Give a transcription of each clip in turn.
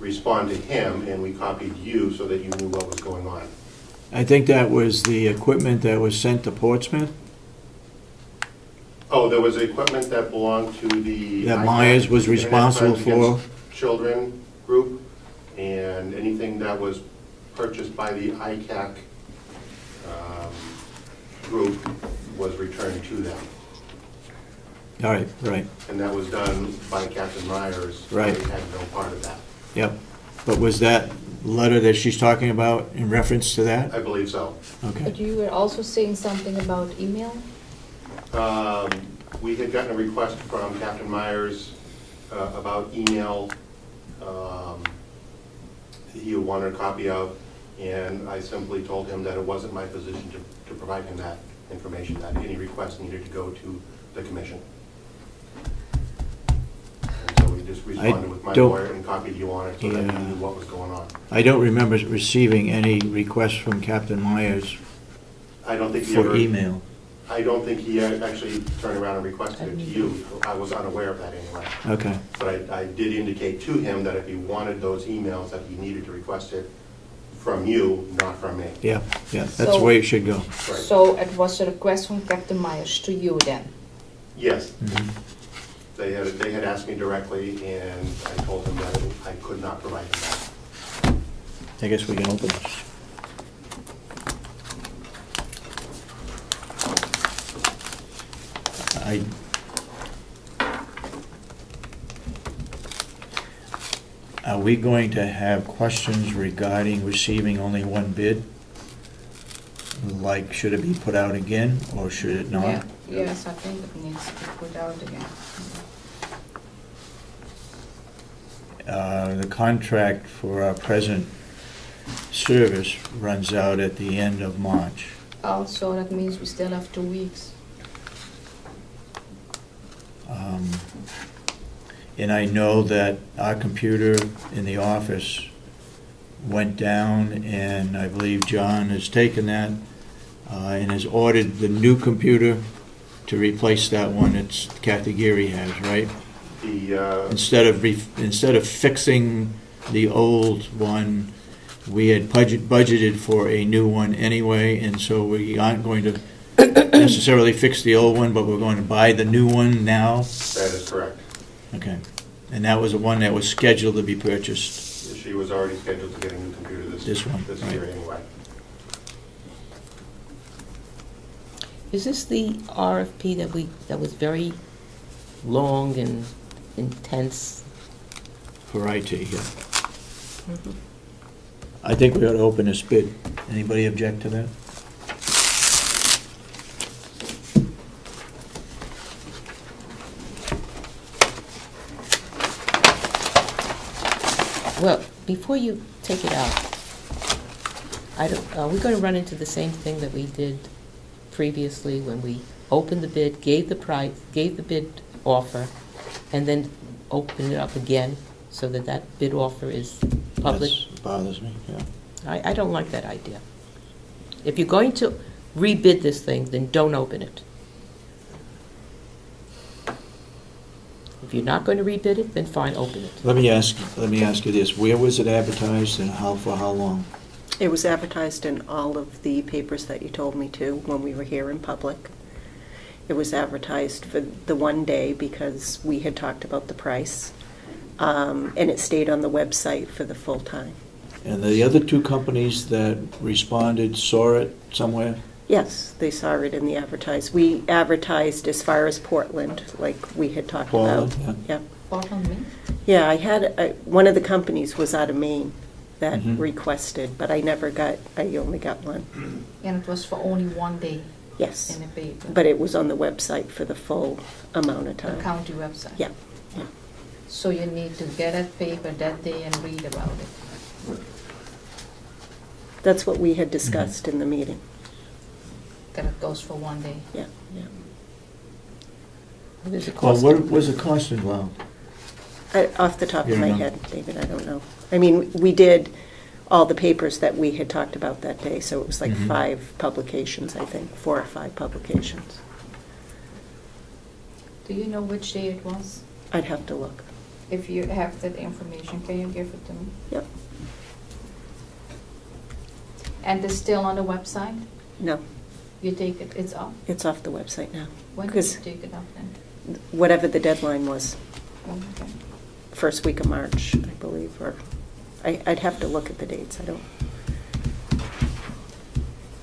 respond to him, and we copied you so that you knew what was going on. I think that was the equipment that was sent to Portsmouth. Oh, there was equipment that belonged to the... That Myers was responsible for. Children group, and anything that was purchased by the ICAC group was returned to them. All right, right. And that was done by Captain Myers. Right. They had no part of that. Yep. But was that letter that she's talking about in reference to that? I believe so. Okay. But you were also saying something about email? We had gotten a request from Captain Myers about email he wanted a copy of, and I simply told him that it wasn't my position to provide him that information, that any request needed to go to the commission. And so we just responded with my lawyer and copied you on it so that you knew what was going on. I don't remember receiving any requests from Captain Myers I don't think he for email. I don't think he actually turned around and requested it to you. I was unaware of that anyway. Okay. But I did indicate to him that if he wanted those emails, that he needed to request it from you, not from me. Yeah, yeah, that's the way it should go. Right. So it was a request from Captain Myers to you then? Yes. Mm-hmm. They had asked me directly, and I told them that I could not provide them that. I guess we can open it. Are we going to have questions regarding receiving only one bid? Like, should it be put out again, or should it not? Yeah. Yes, I think it needs to be put out again. The contract for our present service runs out at the end of March. Also, that means we still have 2 weeks. And I know that our computer in the office went down, and I believe John has taken that and has ordered the new computer to replace that one that Kathy Geary has, right? Instead of fixing the old one, we had budgeted for a new one anyway, and so we aren't going to necessarily fix the old one, but we're going to buy the new one now. That is correct. Okay. And that was the one that was scheduled to be purchased. She was already scheduled to get a new computer this right. year anyway. Is this the RFP that was very long and intense? For IT, yeah. Mm-hmm. I think we ought to open this bid. Anybody object to that? Well, before you take it out, are we going to run into the same thing that we did previously when we opened the bid, gave the price, gave the bid offer, and then opened it up again so that that bid offer is public? That bothers me, yeah. I don't like that idea. If you're going to rebid this thing, then don't open it. If you're not going to rebid it, then fine, open it. Let me ask you this: where was it advertised, and for how long? It was advertised in all of the papers that you told me to when we were here in public. It was advertised for the one day because we had talked about the price, and it stayed on the website for the full time. And the other two companies that responded saw it somewhere? Yes, they saw it in the advertise. We advertised as far as Portland, like we had talked Portland, about. Yeah. Portland, Maine? Yeah, I had one of the companies was out of Maine that requested, but I only got one. And it was for only 1 day? Yes. In a paper? But it was on the website for the full amount of time. The county website? Yeah. Yeah. So you need to get that paper that day and read about it? That's what we had discussed in the meeting. That it goes for 1 day? Yeah, yeah. Well, what was the cost involved? Off the top of my head, David, I don't know. I mean, we did all the papers that we had talked about that day, so it was like 5 publications, I think, 4 or 5 publications. Do you know which day it was? I'd have to look. If you have that information, can you give it to me? Yep. And it's still on the website? No, You take it, it's off? it's off the website now. When did Because you take it off then? whatever the deadline was, Okay. first week of March, I believe, or, I'd have to look at the dates, I don't.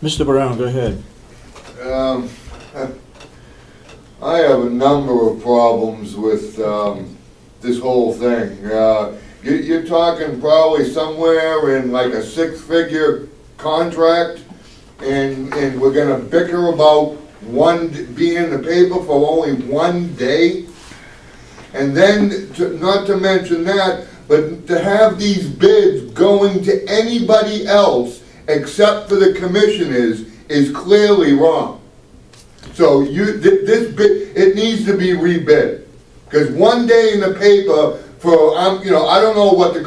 Mr. Brown, go ahead. I have a number of problems with this whole thing. You're talking probably somewhere in like a six-figure contract, and we're gonna bicker about being in the paper for only one day? And then, not to mention that, but to have these bids going to anybody else except for the commissioners is clearly wrong. So this bid, it needs to be rebid, because one day in the paper for I don't know what the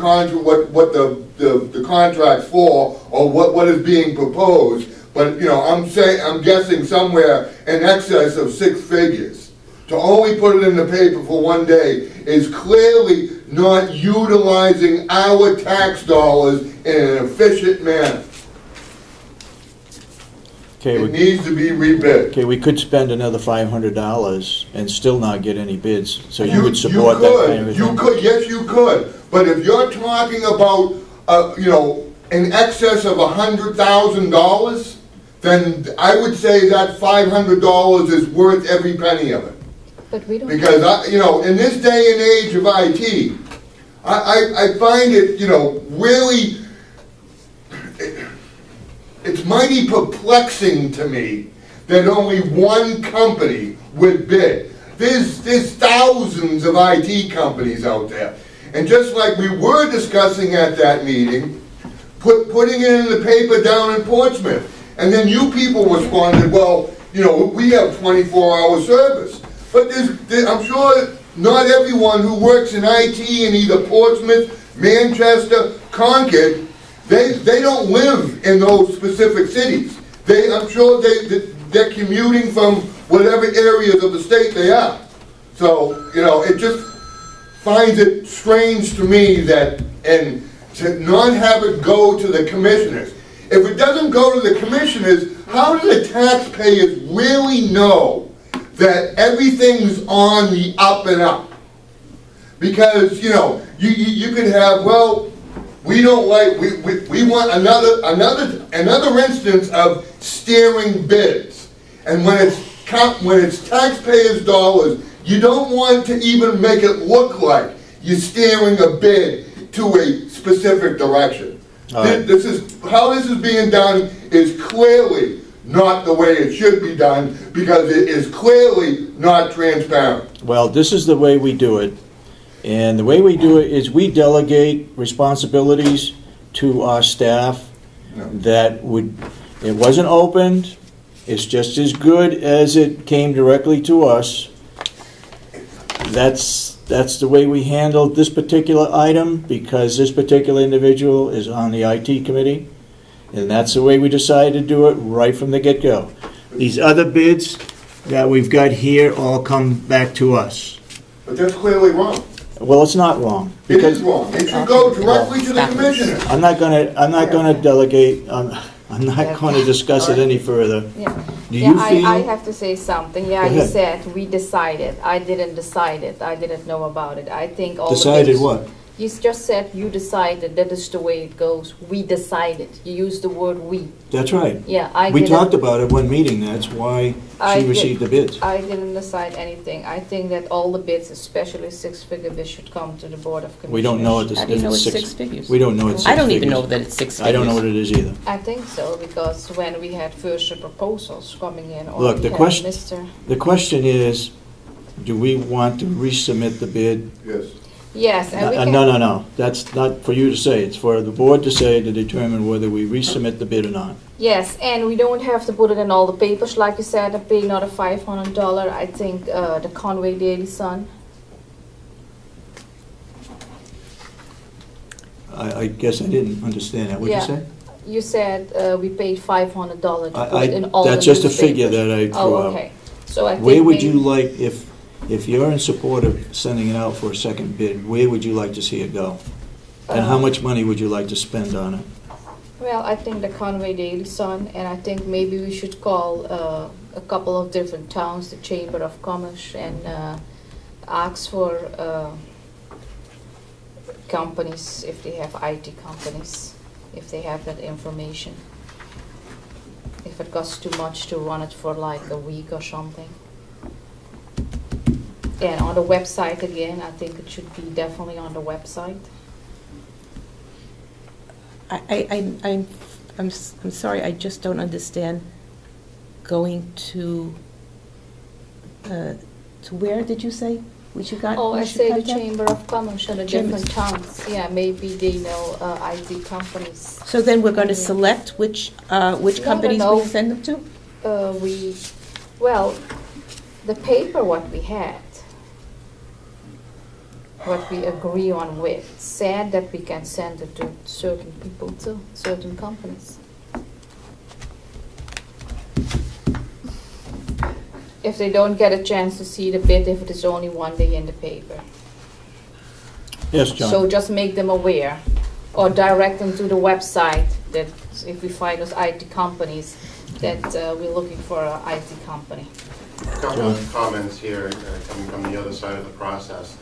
contract's for or what is being proposed, but I'm guessing somewhere in excess of six figures. To only put it in the paper for one day is clearly not utilizing our tax dollars in an efficient manner. Okay, It needs to be rebid. okay, we could spend another $500 and still not get any bids, so you would support that kind of thing? You could, yes, you could. But if you're talking about, in excess of $100,000, then I would say that $500 is worth every penny of it. But we don't. Because, in this day and age of IT, I find it, really, it's mighty perplexing to me that only one company would bid. There's thousands of IT companies out there. And just like we were discussing at that meeting, putting it in the paper down in Portsmouth. And then you people responded, well, we have 24-hour service. But I'm sure not everyone who works in IT in either Portsmouth, Manchester, Concord, they don't live in those specific cities. I'm sure they're commuting from whatever areas of the state they are. So, it just finds it strange to me that, and to not have it go to the commissioners. If it doesn't go to the commissioners, how do the taxpayers really know that everything's on the up and up? Because, you could have, well, we don't like, we want another instance of steering bids. And when it's taxpayers' dollars, you don't want to even make it look like you're steering a bid to a specific direction. Right. How this is being done is clearly not the way it should be done, because it is clearly not transparent. Well, this is the way we do it. And the way we do it is we delegate responsibilities to our staff it wasn't opened, it's just as good as it came directly to us. That's the way we handled this particular item, because this particular individual is on the IT committee, and that's the way we decided to do it right from the get-go. These other bids that we've got here all come back to us. But that's clearly wrong. Well, it's not wrong. It is wrong. It should go directly to the commissioner. I'm not gonna delegate, I'm not gonna discuss it any further. Yeah. Do you feel? I have to say something. Yeah, Go you ahead. said we decided. I didn't decide it. I didn't know about it. I think all Decided the things, what? You just said you decided. That is the way it goes. We decided. You used the word we. That's right. Yeah, We talked about it one meeting, that's why she received the bids. I didn't decide anything. I think that all the bids, especially six-figure bids, should come to the Board of Commissioners. We don't know if How do you know it's it's six. 6 figures? We don't know it's 6 I don't even figures. know that it's 6 figures. I don't know what it is either. I think so, because when we had first proposals coming in, or Look, we the had question- Mr. The question is, do we want to resubmit the bid? Yes. Yes, and we can. No. That's not for you to say. It's for the board to say, to determine whether we resubmit the bid or not. Yes, and we don't have to put it in all the papers, like you said, and pay another $500. I think the Conway Daily Sun. I guess I didn't understand that. What'd you say? You said we paid $500 to put it in all That's the just a figure newspapers. that I threw Oh, out. okay. So I think Where would maybe- you like, if you're in support of sending it out for a second bid, where would you like to see it go? And how much money would you like to spend on it? Well, I think the Conway Daily Sun, and I think maybe we should call a couple of different towns, the Chamber of Commerce, and ask for companies, if they have IT companies, if they have that information. If it costs too much to run it for like a week or something. And on the website again, I think it should be definitely on the website. I'm sorry, I just don't understand going to where did you say we should got? Oh, we I should say the contact? Chamber of Commerce and the Chamber. different towns. Yeah, maybe they know IT companies. So then we're going to select which companies no. we send them to? Well, the paper what we had, what we agree on with, said that we can send it to certain people too, certain companies. If they don't get a chance to see the bid, if it is only one day in the paper. Yes, John? So just make them aware, or direct them to the website that if we find those IT companies, that we're looking for an IT company. A couple of comments here coming from the other side of the process.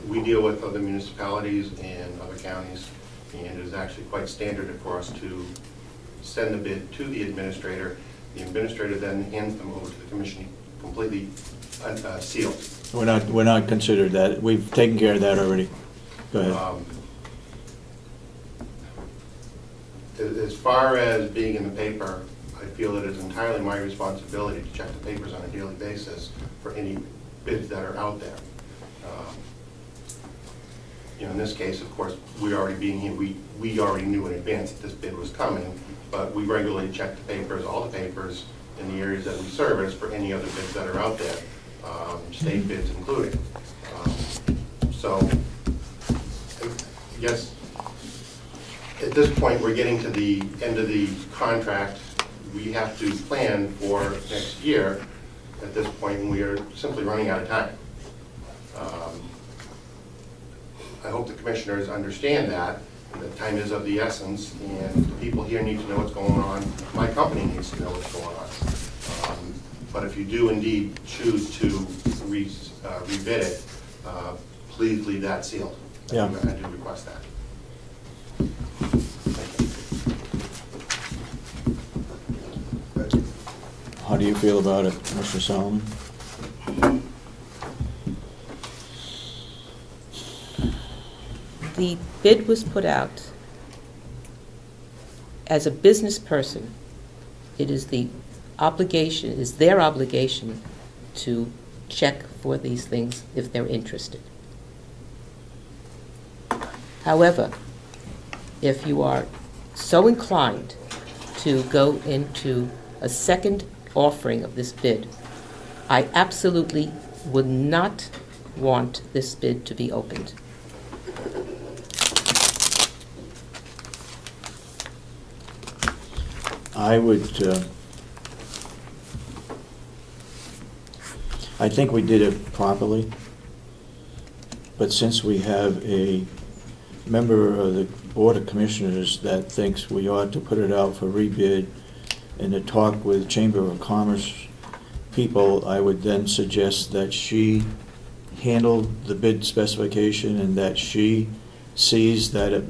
We deal with other municipalities and other counties, and it is actually quite standard for us to send the bid to the administrator. The administrator then hands them over to the commission completely sealed. We're not considered that. We've taken care of that already. Go ahead. As far as being in the paper, I feel it is entirely my responsibility to check the papers on a daily basis for any bids that are out there. In this case, of course, we already being here, we already knew in advance that this bid was coming, but we regularly check the papers, all the papers in the areas that we service for any other bids that are out there, state bids included. So, I guess at this point, we're getting to the end of the contract. We have to plan for next year at this point, and we are simply running out of time. I hope the commissioners understand that time is of the essence, and the people here need to know what's going on. My company needs to know what's going on. But if you do indeed choose to rebid it, please leave that sealed. Yeah. I do request that. How do you feel about it, Mr. Solomon? The bid was put out. As a business person, it is their obligation to check for these things if they're interested. However, if you are so inclined to go into a second offering of this bid, I absolutely would not want this bid to be opened. I would, I think we did it properly, but since we have a member of the Board of Commissioners that thinks we ought to put it out for rebid and to talk with Chamber of Commerce people, I would then suggest that she handle the bid specification and that she sees that it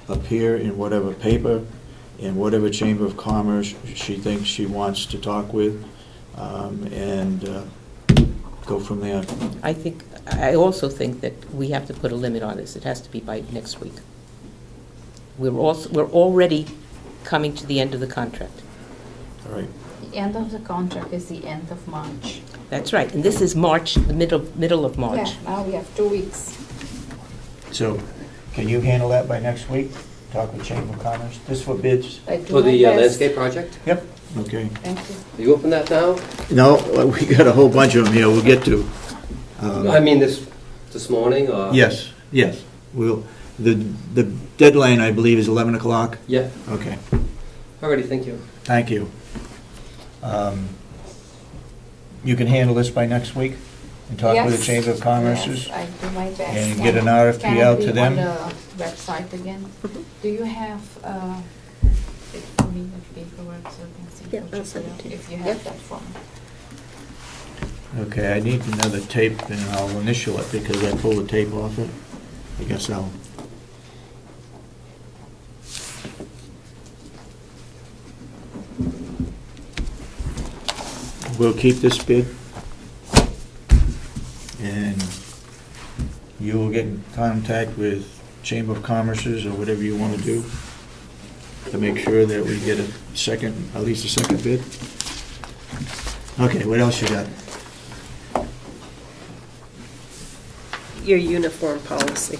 appear in whatever paper, in whatever Chamber of Commerce she thinks she wants to talk with, and go from there. I also think that we have to put a limit on this. It has to be by next week. We're already coming to the end of the contract. All right. The end of the contract is the end of March. That's right, and this is March, the middle of March. Yeah, now we have 2 weeks. So, can you handle that by next week? Talk with Chamber of Commerce? This for bids? I do For my the best. landscape project? Yep. Okay. Thank you. Will you open that now? No, we got a whole bunch of them here we'll get to. I mean, this morning, or? Yes, yes. The deadline, I believe, is 11 o'clock? Yeah, Okay, alrighty, thank you. thank you. You can handle this by next week? and talk with the Yes. Chamber of Commerce's? Yes, I do my best. And get an RFP out to them? Can it be on the website again? Do you have, paperwork so we can see Yeah, what I'll you send put it out, to you. if you Yep. have that form. Okay, I need another tape, and I'll initial it, because I pulled the tape off it. I guess I'll... We'll keep this bid, and you will get in contact with Chamber of Commerce's, or whatever you want to do, to make sure that we get a second, at least a second bid. Okay, what else you got? Your uniform policy.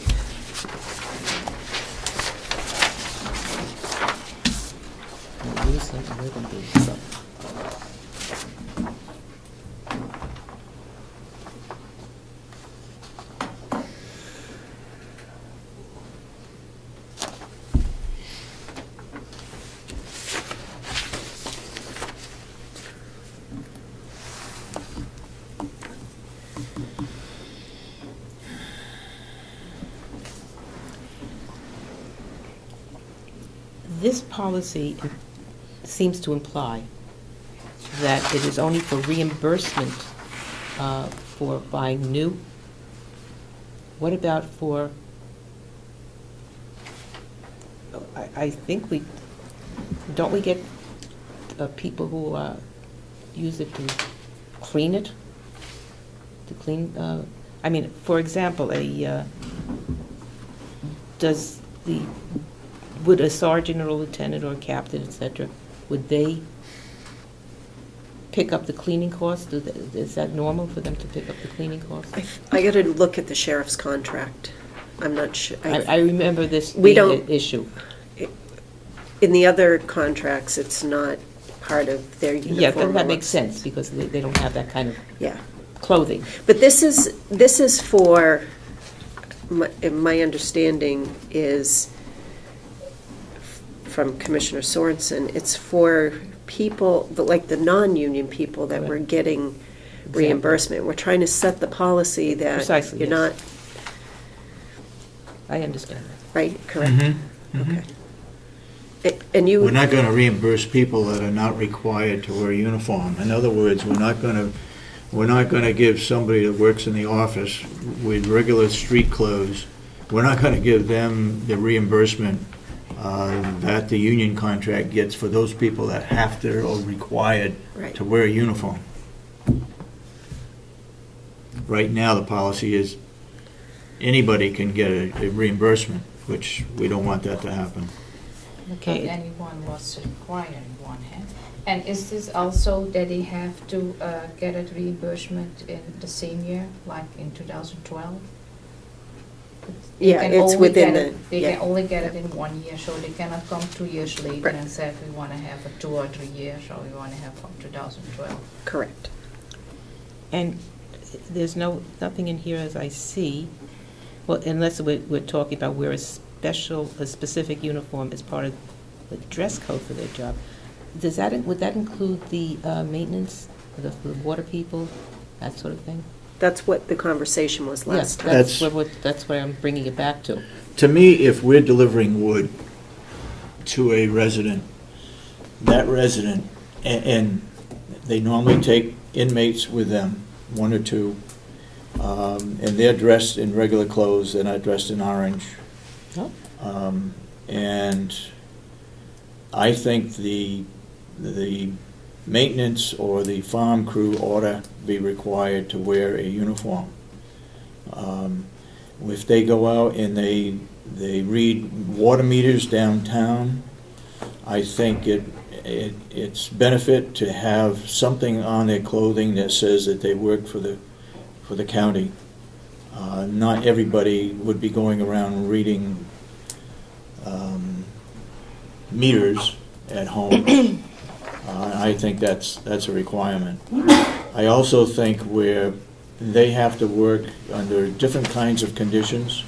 We'll use them, we're gonna do some. This policy seems to imply that it is only for reimbursement for buying new. What about for, I think don't we get people who use it to clean it? To clean, I mean, for example, would a sergeant or a lieutenant or a captain, etc., would they pick up the cleaning costs? Is that normal for them to pick up the cleaning costs? I got to look at the sheriff's contract. I'm not sure. I remember this We being don't- an issue. In the other contracts, it's not part of their uniform. Yeah, that allowance. makes sense, because they don't have that kind of Yeah. clothing. But this is for, my understanding is, from Commissioner Sorensen, it's for people, like the non-union people that were Correct. getting reimbursement. We're trying to set the policy that Precisely, you're yes. not, I understand that. right, correct? Mhm, mhm. Okay. And you... We're not going to reimburse people that are not required to wear a uniform. In other words, we're not going to give somebody that works in the office with regular street clothes, we're not going to give them the reimbursement that the union contract gets for those people that have to or required Right. to wear a uniform. Right now, the policy is anybody can get a reimbursement, which we don't want that to happen. Okay. If anyone was requiring one hand. And is this also that they have to get a reimbursement in the same year, like in 2012? They Yeah, can it's only within get the... it- They yeah. can only get it in 1 year, so they cannot come 2 years later Right. and say we want to have a 2 or 3 years, or we want to have from 2012. Correct. And there's nothing in here, as I see, well, unless we're talking about where a specific uniform is part of the dress code for their job. Would that include the maintenance, the water people, that sort of thing? That's what the conversation was Yes, last time. that's where I'm bringing it back to. To me, if we're delivering wood to a resident, that resident, and they normally take inmates with them, 1 or 2, and they're dressed in regular clothes, they're not dressed in orange. Oh. And I think the maintenance or the farm crew ought to be required to wear a uniform. If they go out and they read water meters downtown, I think it's benefit to have something on their clothing that says that they work for the county. Not everybody would be going around reading meters at home. I think that's a requirement. I also think where they have to work under different kinds of conditions.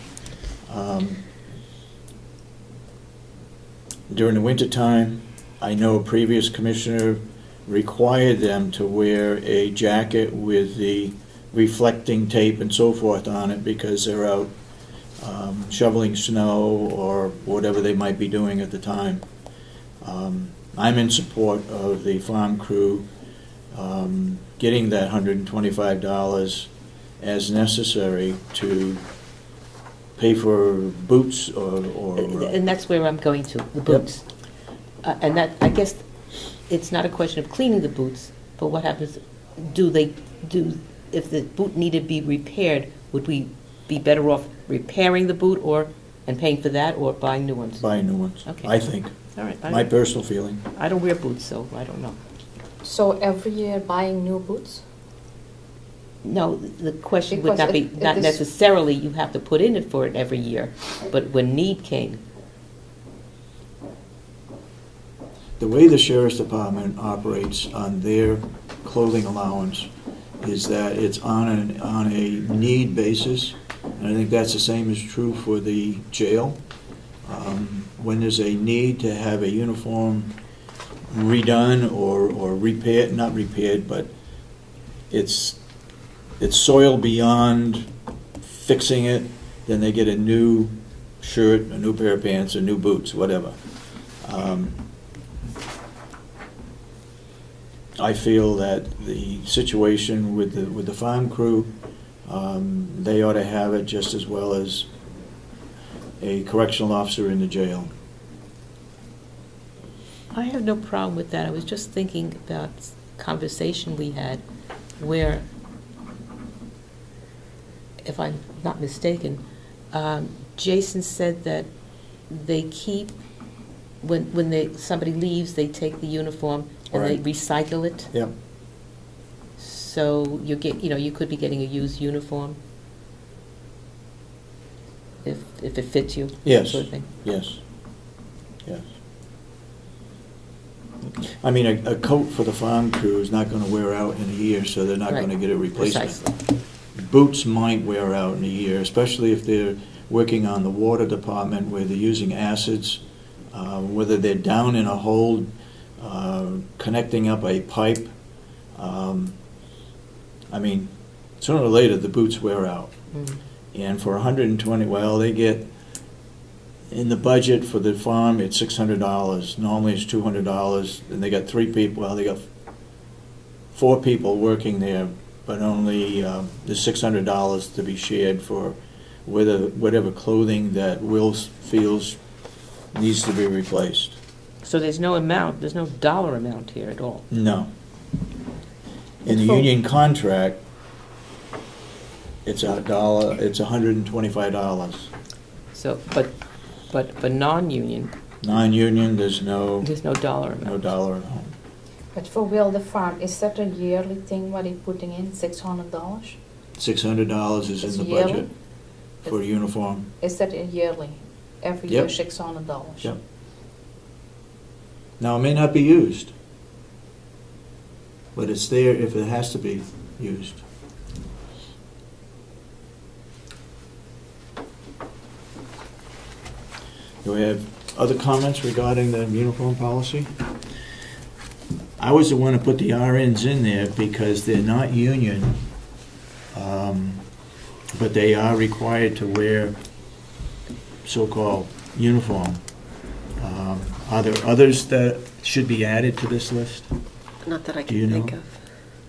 During the wintertime, I know a previous commissioner required them to wear a jacket with the reflecting tape and so forth on it because they're out shoveling snow or whatever they might be doing at the time. I'm in support of the farm crew getting that $125 as necessary to pay for boots or And that's where I'm going to, the boots. And that, I guess, it's not a question of cleaning the boots, but what happens, if the boot needed to be repaired, would we be better off repairing the boot and paying for that, or buying new ones? buying new ones, Okay. I think. All right. My personal feeling. I don't wear boots, so I don't know. So every year buying new boots? No, the question would Because not be, it not is- necessarily you have to put in it for it every year, but when need came. The way the sheriff's department operates on their clothing allowance is that it's on a need basis, and I think that's the same is true for the jail. When there's a need to have a uniform redone or repaired, not repaired, but it's soiled beyond fixing it, then they get a new shirt, a new pair of pants, or new boots, whatever. I feel that the situation with the farm crew, they ought to have it just as well as a correctional officer in the jail. I have no problem with that. I was just thinking about a conversation we had where, if I'm not mistaken, Jason said that they keep, when somebody leaves, they take the uniform and Right. they recycle it. Yep. So you could be getting a used uniform if it fits you. Yes. Sort of thing. Yes. Yes. I mean, a coat for the farm crew is not going to wear out in a year, so they're not Right. going to get a replacement. Precisely. Boots might wear out in a year, especially if they're working on the water department where they're using acids, whether they're down in a hole connecting up a pipe. I mean, sooner or later the boots wear out. Mm. And for 120, well, they get, in the budget for the farm, it's $600. Normally it's $200, and they got 3 people, well, they got 4 people working there, but only there's $600 to be shared for whatever clothing that Will feels needs to be replaced. So there's no dollar amount here at all. No. In the For- union contract, it's $125. So, but for non-union, Non-union, there's no dollar amount. dollar at home. But for Will the Farm, is that a yearly thing what he putting in, $600? $600 is It's in the yearly? budget for a uniform. Is that a yearly? Every Yep. year $600? Yep. Now, it may not be used, but it's there if it has to be used. Do we have other comments regarding the uniform policy? I was the one to put the RNs in there because they're not union, but they are required to wear so-called uniform. Are there others that should be added to this list? Not that I Do you can know? think of.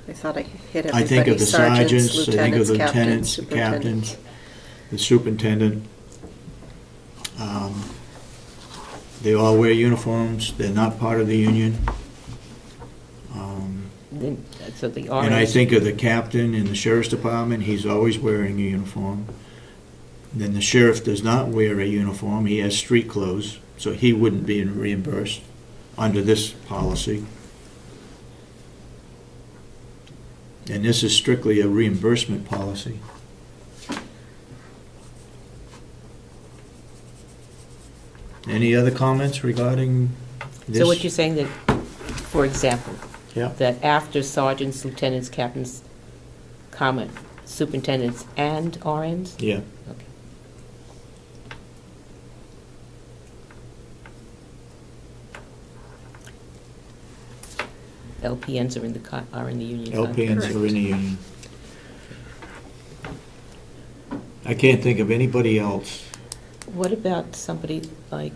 I thought I hit I everybody. think of the sergeants, I think of the lieutenants, lieutenants, the captains, the superintendent. They all wear uniforms, they're not part of the union. So the And I orange, think of the captain in the sheriff's department, he's always wearing a uniform. Then the sheriff does not wear a uniform, he has street clothes, so he wouldn't be reimbursed under this policy. And this is strictly a reimbursement policy. Any other comments regarding this? so what you're saying that, for example, Yeah, that after sergeants, lieutenants, captains, comma, superintendents, and RNs? yeah. Okay. LPNs are in the union. LPNs Correct. are in the union. I can't think of anybody else. What about somebody like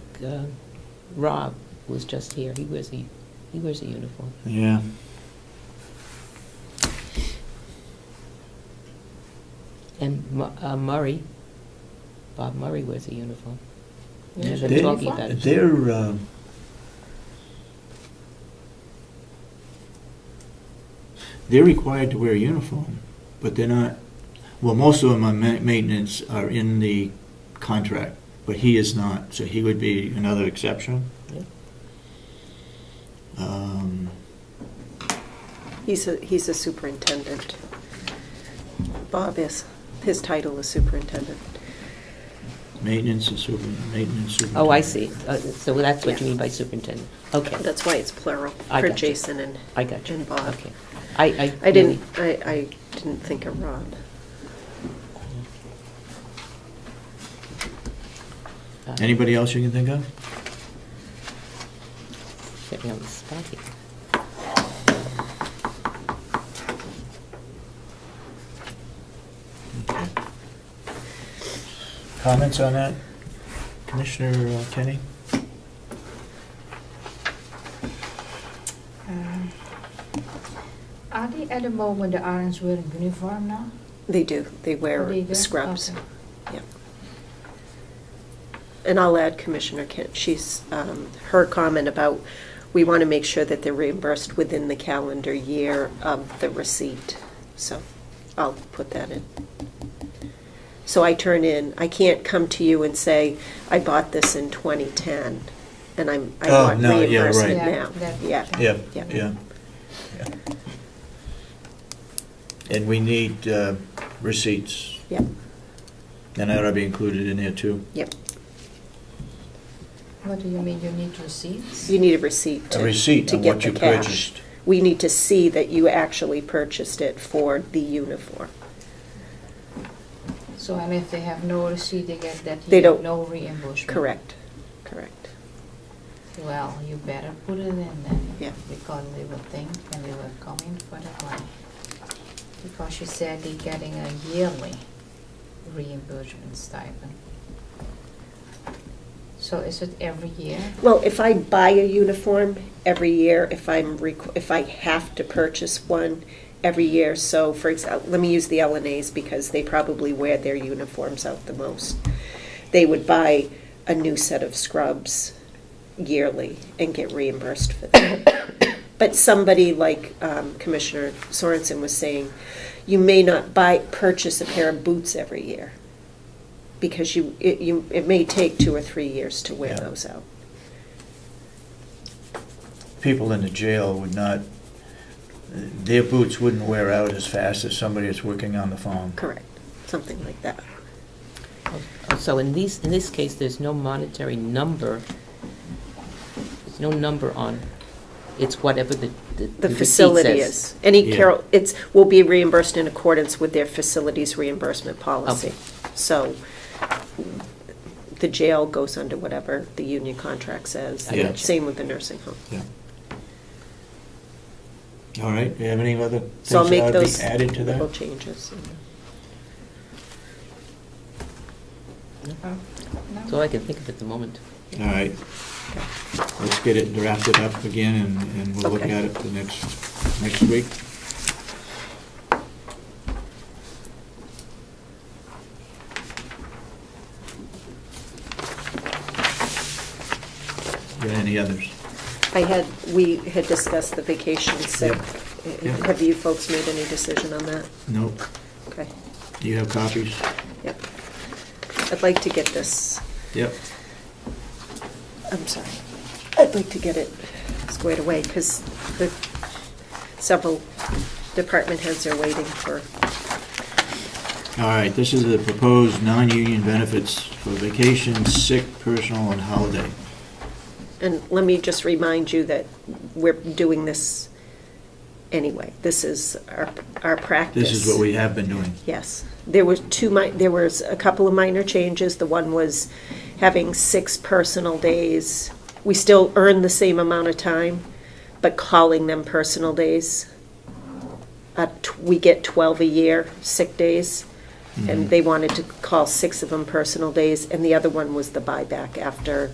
Rob, who was just here? He wears a uniform. Yeah. And Murray, Bob Murray wears a uniform. Yeah, They're They- talking about it. They're required to wear a uniform, but they're not, well, most of them on maintenance are in the contract, but he is not, so he would be another exception. Yeah. He's a superintendent. Bob is. His title is superintendent. Maintenance superintendent. Oh, I see. So that's what you Yeah. mean by superintendent. Okay. That's why it's plural I for got you. Jason and I got you. and Bob. Okay. I didn't think of Rob. Anybody else you can think of? Get me on the spot here. Comments on that? Commissioner Kenny? Are they at the moment, the RNs wearing uniform now? They do. They wear Oh, they do? scrubs. Okay. Yep. And I'll add Commissioner Kent. She's her comment about we want to make sure that they're reimbursed within the calendar year of the receipt. So I'll put that in. So I can't come to you and say, I bought this in 2010 and I want no, yeah, reimbursement right. now. Yeah, Yeah. Yeah. And we need receipts, Yep. and that ought to be included in there too. Yep. What do you mean, you need receipts? You need a receipt A receipt to of get what the you cash. purchased. We need to see that you actually purchased it for the uniform. So, and if they have no receipt, they get that They year, don't- no reimbursement? Correct. Well, you better put it in then. Yeah. Because they will think and they will come in for the money. Because she said they're getting a yearly reimbursement stipend. So is it every year? Well, if I buy a uniform every year, if I have to purchase one every year, so for example, let me use the LNAs because they probably wear their uniforms out the most. They would buy a new set of scrubs yearly and get reimbursed for that. But somebody like Commissioner Sorensen was saying, you may not purchase a pair of boots every year because it may take 2 or 3 years to wear Yeah. those out. People in the jail would not, their boots wouldn't wear out as fast as somebody that's working on the farm. Correct, something like that. So in this case, there's no monetary number. There's no number on, it's whatever the receipt Facility says. is. Any Yeah. Carroll, will be reimbursed in accordance with their facilities reimbursement policy. Okay. So the jail goes under whatever the union contract says. I gotcha. Same with the nursing home. Yeah. All right, do you have any other things So I'll make that ought to those be added to little that? changes. No? That's all I can think of at the moment. All right, let's get it drafted up again, and we'll look Okay. at it the next week. Got any others? We had discussed the vacation sick. Yep. Have you folks made any decision on that? Nope. Okay, Do you have copies? yep. I'd like to get this, Yep. I'm sorry. I'd like to get it squared away because the several department heads are waiting for. All right, this is the proposed non-union benefits for vacation, sick, personal, and holiday. And let me just remind you that we're doing this anyway. This is our practice. This is what we have been doing. Yes. There was a couple of minor changes. The one was having 6 personal days. We still earn the same amount of time, but calling them personal days. We get 12 a year, sick days. And they wanted to call 6 of them personal days, and the other one was the buyback after